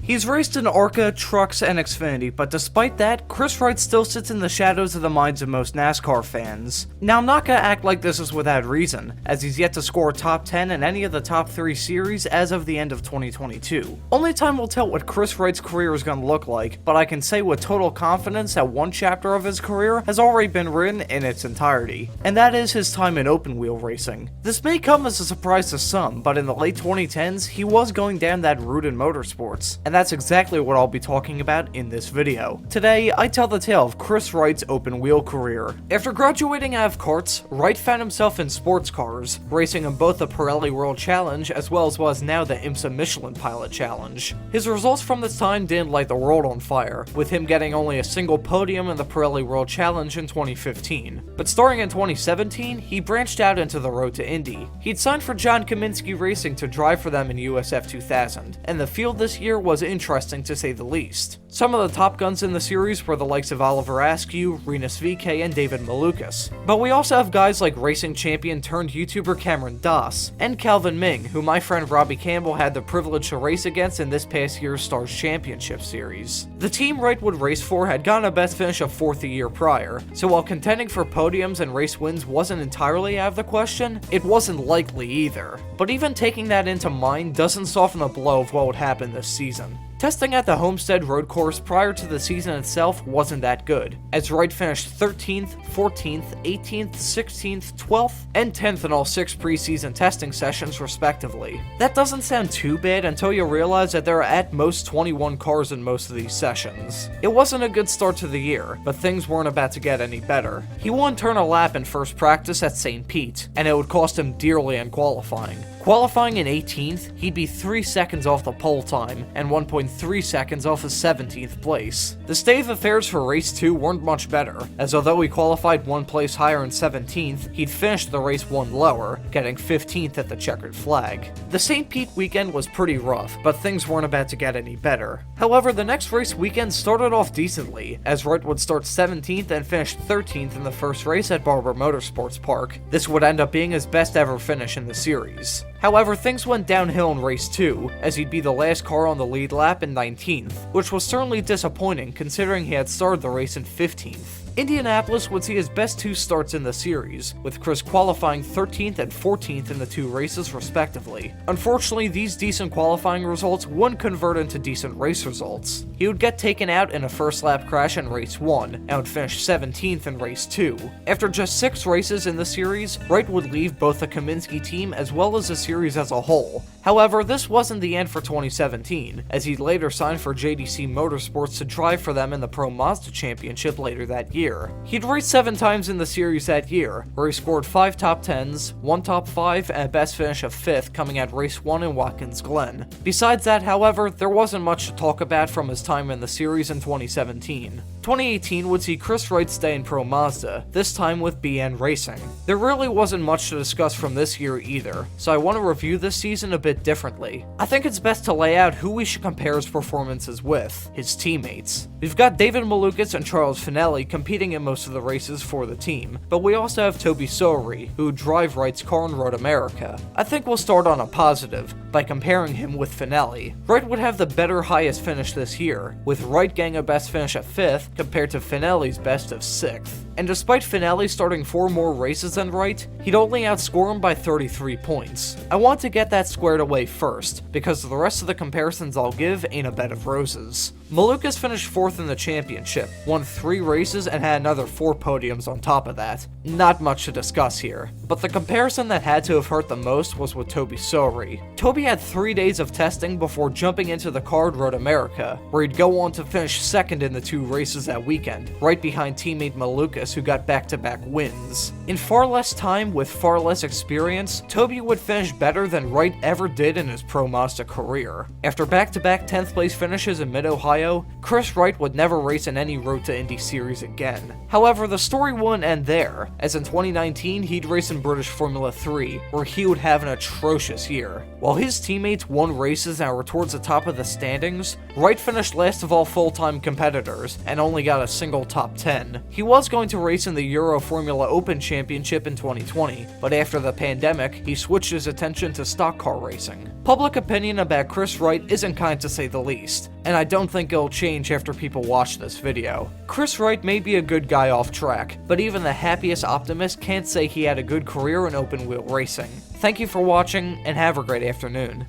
He's raced in ARCA, trucks, and Xfinity, but despite that, Kris Wright still sits in the shadows of the minds of most NASCAR fans. Now, I'm not gonna act like this is without reason, as he's yet to score a top 10 in any of the top 3 series as of the end of 2022. Only time will tell what Kris Wright's career is gonna look like, but I can say with total confidence that one chapter of his career has already been written in its entirety, and that is his time in open wheel racing. This may come as a surprise to some, but in the late 2010s, he was going down that route in motorsports, and that's exactly what I'll be talking about in this video. Today, I tell the tale of Kris Wright's open wheel career. After graduating out of karts, Wright found himself in sports cars, racing in both the Pirelli World Challenge as well as what is now the IMSA Michelin Pilot Challenge. His results from this time didn't light the world on fire, with him getting only a single podium in the Pirelli World Challenge in 2015. But starting in 2017, he branched out into the road to Indy. He'd signed for John Kaminsky Racing to drive for them in USF 2000, and the field this year was interesting to say the least. Some of the top guns in the series were the likes of Oliver Askew, Rinus VeeKay, and David Malukas. But we also have guys like racing champion turned YouTuber Cameron Doss, and Calvin Ming, who my friend Robbie Campbell had the privilege to race against in this past year's Stars Championship series. The team Wright would race for had gotten a best finish of 4th a year prior, so while contending for podiums and race wins wasn't entirely out of the question, it wasn't likely either. But even taking that into mind doesn't soften the blow of what would happen this season. Testing at the Homestead road course prior to the season itself wasn't that good, as Wright finished 13th, 14th, 18th, 16th, 12th, and 10th in all 6 preseason testing sessions respectively. That doesn't sound too bad until you realize that there are at most 21 cars in most of these sessions. It wasn't a good start to the year, but things weren't about to get any better. He wouldn't turn a lap in first practice at St. Pete, and it would cost him dearly in qualifying. Qualifying in 18th, he'd be 3 seconds off the pole time, and 1.3 seconds off his 17th place. The state of affairs for race 2 weren't much better, as although he qualified 1 place higher in 17th, he'd finished the race 1 lower, getting 15th at the checkered flag. The St. Pete weekend was pretty rough, but things weren't about to get any better. However, the next race weekend started off decently, as Wright would start 17th and finish 13th in the first race at Barber Motorsports Park. This would end up being his best ever finish in the series. However, things went downhill in race 2, as he'd be the last car on the lead lap in 19th, which was certainly disappointing considering he had started the race in 15th. Indianapolis would see his best 2 starts in the series, with Kris qualifying 13th and 14th in the 2 races respectively. Unfortunately, these decent qualifying results wouldn't convert into decent race results. He would get taken out in a first lap crash in race 1, and would finish 17th in race 2. After just 6 races in the series, Wright would leave both the Kaminsky team as well as the series as a whole. However, this wasn't the end for 2017, as he later signed for JDC Motorsports to drive for them in the Pro Mazda Championship later that year. He'd raced 7 times in the series that year, where he scored 5 top 10s, 1 top 5, and a best finish of 5th coming at race 1 in Watkins Glen. Besides that, however, there wasn't much to talk about from his time in the series in 2017. 2018 would see Kris Wright stay in Pro Mazda, this time with BN Racing. There really wasn't much to discuss from this year either, so I want to review this season a bit differently. I think it's best to lay out who we should compare his performances with, his teammates. We've got David Malukas and Charles Finelli competing in most of the races for the team, but we also have Toby Sowery, who drive Wright's car in Road America. I think we'll start on a positive, by comparing him with Finelli. Wright would have the better highest finish this year, with Wright getting a best finish at 5th compared to Finelli's best of 6th. And despite Finelli starting 4 more races than Wright, he'd only outscore him by 33 points. I want to get that squared away first, because the rest of the comparisons I'll give ain't a bed of roses. Malukas finished 4th in the championship, won 3 races and had another 4 podiums on top of that. Not much to discuss here, but the comparison that had to have hurt the most was with Toby Sowery. Toby had 3 days of testing before jumping into the car at Road America, where he'd go on to finish 2nd in the 2 races that weekend, right behind teammate Malukas, who got back-to-back wins. In far less time, with far less experience, Toby would finish better than Wright ever did in his Pro Mazda career. After back-to-back 10th place finishes in Mid-Ohio, Kris Wright would never race in any Road to Indy series again. However, the story wouldn't end there, as in 2019 he'd race in British Formula 3, where he would have an atrocious year. While his teammates won races and were towards the top of the standings, Wright finished last of all full-time competitors, and only got a single top 10. He was going to to race in the Euro Formula Open Championship in 2020, but after the pandemic, he switched his attention to stock car racing. Public opinion about Kris Wright isn't kind to say the least, and I don't think it'll change after people watch this video. Kris Wright may be a good guy off track, but even the happiest optimist can't say he had a good career in open wheel racing. Thank you for watching, and have a great afternoon.